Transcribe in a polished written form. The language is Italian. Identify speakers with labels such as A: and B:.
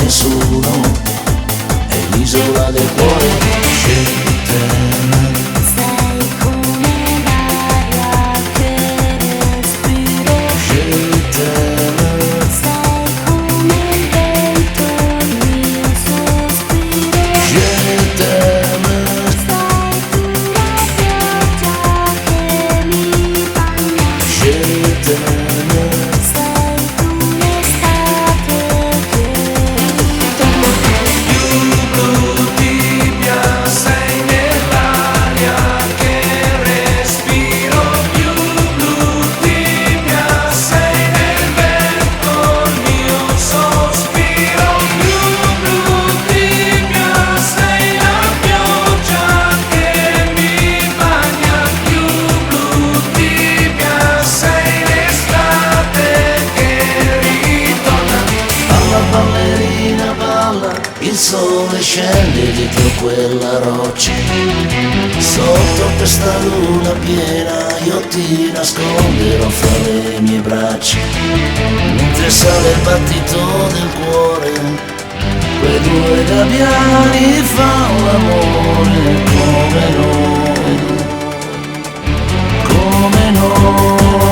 A: nessuno, è l'isola del cuore. Scegliete.
B: Sei come l'aria che respiro. Sei come il vento, il mio sospiro. Sei tu la pioggia che mi bagna. Sei tu l'estate che torna.
C: Più blu tibia sei nell'aria che respiro, più blu tibia sei nel vento, il mio sospiro, più blu tibia sei la pioggia che mi bagna, più blu tibia sei l'estate che ritorna.
A: Balla ballerina balla, il sole scende dietro quella roccia, sotto questa luna piena io ti nasconderò fra le mie braccia, mentre sale il battito del cuore, quei due gabbiani fanno l'amore come noi, come noi.